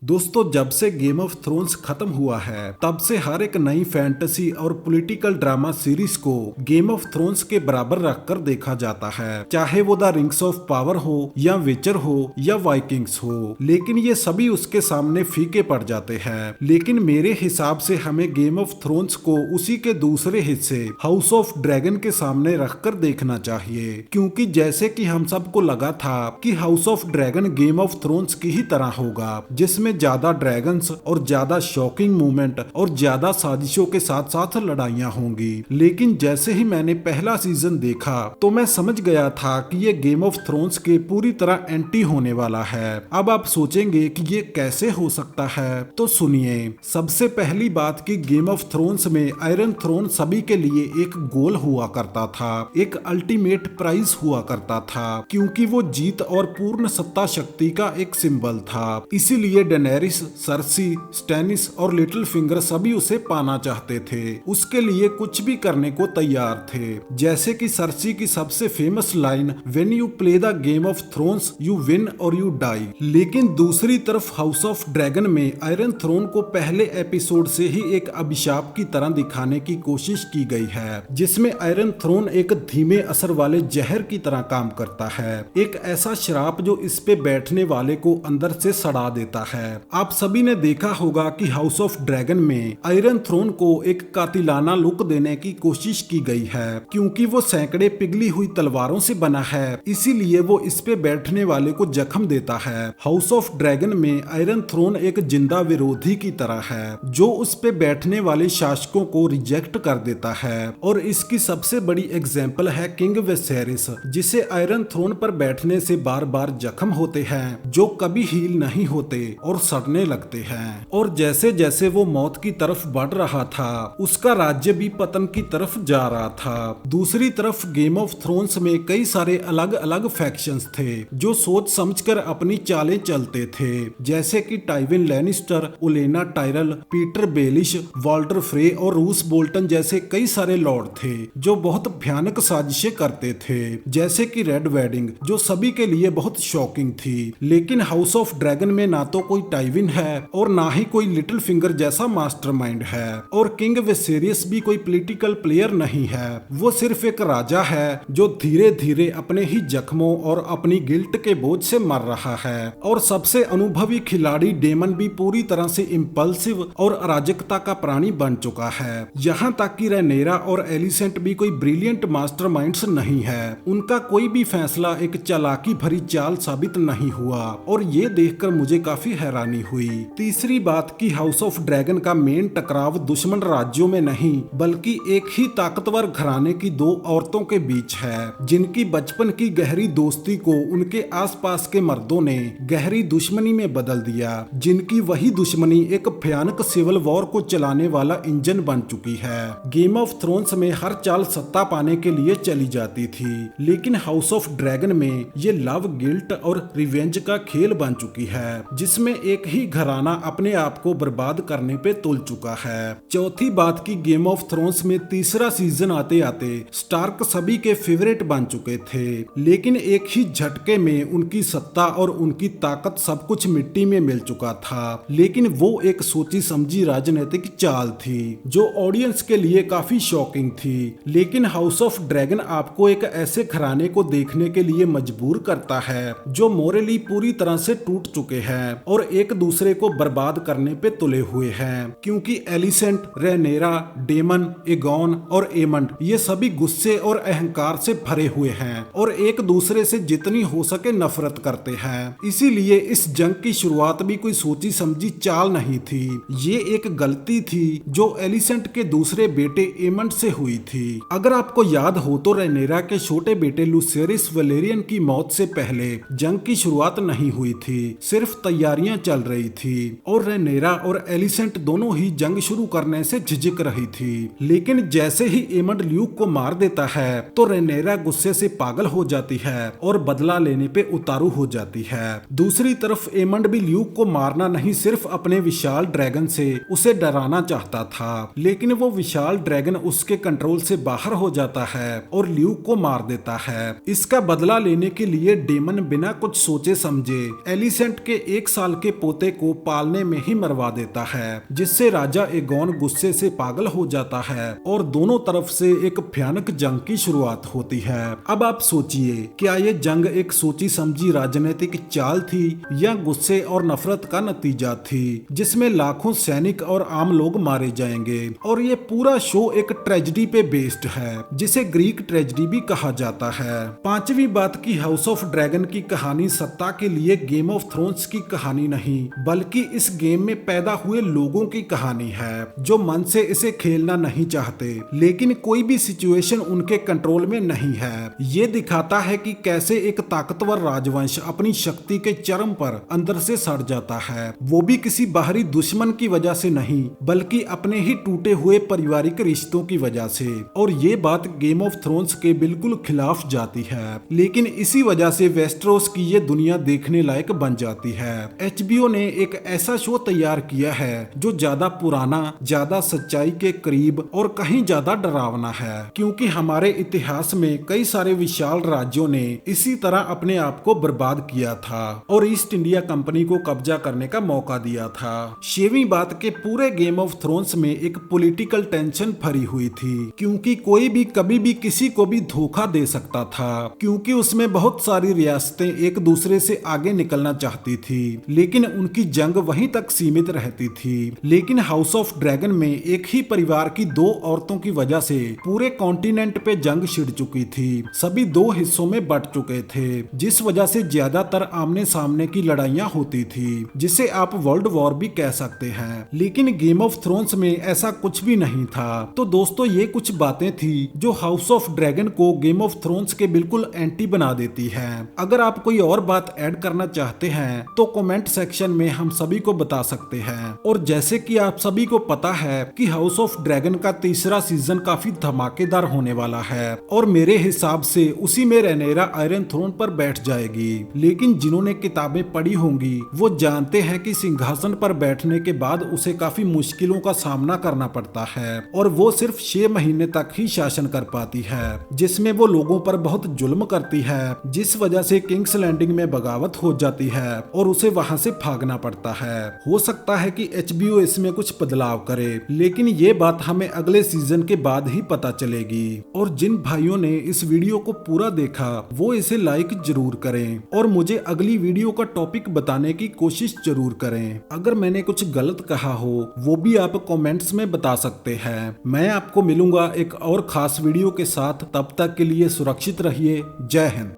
दोस्तों, जब से गेम ऑफ थ्रोन्स खत्म हुआ है तब से हर एक नई फैंटेसी और पॉलिटिकल ड्रामा सीरीज को गेम ऑफ थ्रोन्स के बराबर रखकर देखा जाता है, चाहे वो द रिंग्स ऑफ पावर हो या विचर हो या वाइकिंग्स हो। लेकिन ये सभी उसके सामने फीके पड़ जाते हैं। लेकिन मेरे हिसाब से हमें गेम ऑफ थ्रोन्स को उसी के दूसरे हिस्से हाउस ऑफ ड्रैगन के सामने रखकर देखना चाहिए, क्योंकि जैसे कि हम सबको लगा था कि house of dragon game of thrones की ही तरह होगा, जिसमें ज्यादा ड्रैगन्स और ज्यादा शॉकिंग मूवमेंट और ज्यादा साजिशों के साथ साथ लड़ाइयां होंगी। लेकिन जैसे ही मैंने पहला सीजन देखा तो मैं समझ गया था कि ये गेम ऑफ थ्रोन्स के पूरी तरह एंटी होने वाला है। अब आप सोचेंगे कि ये कैसे हो सकता है, तो सुनिए। सबसे पहली बात कि गेम ऑफ थ्रोन्स में आयरन थ्रोन सभी के लिए एक गोल हुआ करता था, एक अल्टीमेट प्राइज हुआ करता था, क्योंकि वो जीत और पूर्ण सत्ता शक्ति का एक सिंबल था। इसीलिए डेनेरिस, सर्सी, स्टैनिस और लिटिल फिंगर सभी उसे पाना चाहते थे, उसके लिए कुछ भी करने को तैयार थे। जैसे कि सर्सी की सबसे famous line, when you play the game of thrones you win और यू डाई। लेकिन दूसरी तरफ हाउस ऑफ ड्रैगन में आयरन थ्रोन को पहले एपिसोड से ही एक अभिशाप की तरह दिखाने की कोशिश की गई है, जिसमें आयरन थ्रोन एक धीमे असर वाले जहर की तरह काम करता है, एक ऐसा शराब जो इस पे बैठने वाले को अंदर से सड़ा देता है। आप सभी ने देखा होगा कि हाउस ऑफ ड्रैगन में आयरन थ्रोन को एक कातिलाना लुक देने की कोशिश की गई है, क्योंकि वो सैकड़े पिघली हुई तलवारों से बना है, इसीलिए वो इस पे बैठने वाले को जख्म देता है। हाउस ऑफ ड्रैगन में आयरन थ्रोन एक जिंदा विरोधी की तरह है, जो उस पे बैठने वाले शासकों को रिजेक्ट कर देता है। और इसकी सबसे बड़ी एग्जाम्पल है किंग वेसेरिस, जिसे आयरन थ्रोन पर बैठने से बार बार जख्म होते हैं, जो कभी हील नहीं होते और सड़ने लगते हैं। और जैसे जैसे वो मौत की तरफ बढ़ रहा था, उसका राज्य भी पतन की तरफ जा रहा था। दूसरी तरफ गेम ऑफ थ्रोन्स में कई सारे अलग अलग फैक्शंस थे, जो सोच समझकर अपनी चालें चलते थे, जैसे कि Tywin Lannister, Olenna Tyrell, Petyr Baelish, Walder Frey और रूस बोल्टन जैसे कई सारे लॉर्ड थे, जो बहुत भयानक साजिशें करते थे, जैसे कि रेड वेडिंग, जो सभी के लिए बहुत शॉकिंग थी। लेकिन हाउस ऑफ ड्रैगन में ना तो कोई टाइविन है और ना ही कोई लिटिल फिंगर जैसा मास्टरमाइंड है, और किंग वेसेरियस भी कोई पॉलिटिकल प्लेयर नहीं है। वो सिर्फ एक राजा है जो धीरे धीरे अपने ही जख्मों और अपनी गिल्ट के बोझ से मर रहा है। और सबसे अनुभवी खिलाड़ी डेमन भी पूरी तरह से इम्पल्सिव और अराजकता का प्राणी बन चुका है। यहाँ तक कि रेनेरा और एलिसेंट भी कोई ब्रिलियंट मास्टरमाइंड्स नहीं है, उनका कोई भी फैसला एक चालाकी भरी चाल साबित नहीं हुआ, और ये देखकर मुझे काफी हैरानी हुई। तीसरी बात कि हाउस ऑफ ड्रैगन का मेन टकराव दुश्मन राज्यों में नहीं, बल्कि एक ही ताकतवर घराने की दो औरतों के बीच है, जिनकी बचपन की गहरी दोस्ती को उनके आसपास के मर्दों ने गहरी दुश्मनी में बदल दिया, जिनकी वही दुश्मनी एक भयानक सिविल वॉर को चलाने वाला इंजन बन चुकी है। गेम ऑफ थ्रोन्स में हर चाल सत्ता पाने के लिए चली जाती थी, लेकिन हाउस ऑफ ड्रैगन में ये लव, गिल्ट और रिवेंज का खेल बन चुकी है, जिसमें एक ही घराना अपने आप को बर्बाद करने पे तुल चुका है। चौथी बात की गेम ऑफ थ्रोन्स में तीसरा सीजन आते आते स्टार्क सभी के फेवरेट बन चुके थे, लेकिन एक ही झटके में उनकी सत्ता और उनकी ताकत सब कुछ मिट्टी में मिल चुका था। लेकिन वो एक सोची समझी राजनीतिक चाल थी, जो ऑडियंस के लिए काफी शॉकिंग थी। लेकिन हाउस ऑफ ड्रैगन आपको एक ऐसे घराने को देखने के लिए मजबूर करता है, जो मोरली पूरी तरह से टूट चुके हैं और एक दूसरे को बर्बाद करने पे तुले हुए हैं, क्योंकि एलिसेंट, रेनेरा, डेमन, एगॉन और एमंड ये सभी गुस्से और अहंकार से भरे हुए हैं और एक दूसरे से जितनी हो सके नफरत करते हैं। इसीलिए इस जंग की शुरुआत भी कोई सोची समझी चाल नहीं थी, ये एक गलती थी जो एलिसेंट के दूसरे बेटे एमंड से हुई थी। अगर आपको याद हो तो रेनेरा के छोटे बेटे लुसेरिस वलेरियन की मौत से पहले जंग की शुरुआत नहीं हुई थी, सिर्फ तैयारियां चल रही थी, और रेनेरा और एलिसेंट दोनों ही जंग शुरू करने से झिझक रही थी। लेकिन जैसे ही एमंड ल्यूक को मार देता है तो रेनेरा गुस्से से पागल हो जाती है और बदला लेने पे उतारू हो जाती है। दूसरी तरफ एमंड भी ल्यूक को मारना नहीं, सिर्फ अपने विशाल ड्रैगन से उसे डराना चाहता था, लेकिन वो विशाल ड्रैगन उसके कंट्रोल से बाहर हो जाता है और ल्यूक को मार देता है। इसका बदला लेने के लिए डेमन बिना कुछ सोचे समझे एलिसेंट के 1 साल के पोते को पालने में ही मरवा देता है, जिससे राजा एगोन गुस्से से पागल हो जाता है और दोनों तरफ से एक भयानक जंग की शुरुआत होती है। अब आप सोचिए, क्या ये जंग एक सोची समझी राजनीतिक चाल थी या गुस्से और नफरत का नतीजा थी, जिसमें लाखों सैनिक और आम लोग मारे जाएंगे। और ये पूरा शो एक ट्रेजेडी पे बेस्ड है, जिसे ग्रीक ट्रेजेडी भी कहा जाता है। पांचवी बात की हाउस ऑफ ड्रैगन की कहानी सत्ता के लिए गेम ऑफ थ्रोन्स की कहानी नहीं, बल्कि इस गेम में पैदा हुए लोगों की कहानी है, जो मन से इसे खेलना नहीं चाहते, लेकिन कोई भी सिचुएशन उनके कंट्रोल में नहीं है। ये दिखाता है कि कैसे एक ताकतवर राजवंश अपनी शक्ति के चरम पर अंदर से सड़ जाता है, वो भी किसी बाहरी दुश्मन की वजह से नहीं, बल्कि अपने ही टूटे हुए पारिवारिक रिश्तों की वजह से। और ये बात गेम ऑफ थ्रोन्स के बिल्कुल खिलाफ जाती है, लेकिन इसी वजह से वेस्टरोस की ये दुनिया देखने लायक बन जाती है। HBO ने एक ऐसा शो तैयार किया है जो ज्यादा पुराना, ज्यादा सच्चाई के करीब और कहीं ज्यादा डरावना है, क्योंकि हमारे इतिहास में कई सारे विशाल राज्यों ने इसी तरह अपने आप को बर्बाद किया था और ईस्ट इंडिया कंपनी को कब्जा करने का मौका दिया था। छठवीं बात के पूरे गेम ऑफ थ्रोन्स में एक पॉलिटिकल टेंशन भरी हुई थी, क्योंकि कोई भी कभी भी किसी को भी धोखा दे सकता था, क्योंकि उसमें बहुत सारी रियासतें एक दूसरे से आगे निकलना चाहती थी, लेकिन उनकी जंग वहीं तक सीमित रहती थी। लेकिन हाउस ऑफ ड्रैगन में एक ही परिवार की दो औरतों की वजह से पूरे कॉन्टिनेंट पे जंग छिड़ चुकी थी, सभी दो हिस्सों में बट चुके थे, जिस वजह से ज्यादातर आमने सामने की लड़ाइयाँ होती थी, जिसे आप वर्ल्ड वॉर भी कह सकते हैं। लेकिन गेम ऑफ थ्रोन्स में ऐसा कुछ भी नहीं था। तो दोस्तों, ये कुछ बातें थी जो हाउस ऑफ ड्रैगन को गेम ऑफ थ्रोन्स के बिल्कुल एंटी बना देती है। अगर आप कोई और बात ऐड करना चाहते हैं तो कमेंट सेक्शन में हम सभी को बता सकते हैं। और जैसे कि आप सभी को पता है कि हाउस ऑफ ड्रैगन का तीसरा सीजन काफी धमाकेदार होने वाला है और मेरे हिसाब से उसी में रैनेरा आयरन थ्रोन पर बैठ जाएगी। लेकिन जिन्होंने किताबें पढ़ी होंगी वो जानते हैं कि सिंहासन पर बैठने के बाद उसे काफी मुश्किलों का सामना करना पड़ता है और वो सिर्फ 6 महीने तक ही शासन कर पाती है, जिसमें वो लोगों पर बहुत जुल्म करती है, जिस वजह से किंग्स लैंडिंग में बगावत हो जाती है और उसे वहां से भागना पड़ता है। हो सकता है कि HBO इसमें कुछ बदलाव करे, लेकिन ये बात हमें अगले सीजन के बाद ही पता चलेगी। और जिन भाइयों ने इस वीडियो को पूरा देखा वो इसे लाइक जरूर करें और मुझे अगली वीडियो का टॉपिक बताने की कोशिश जरूर करें। अगर मैंने कुछ गलत कहा हो वो भी आप कमेंट्स में बता सकते हैं। मैं आपको मिलूंगा एक और खास वीडियो के साथ, तब तक के लिए सुरक्षित रहिए। जय हिंद।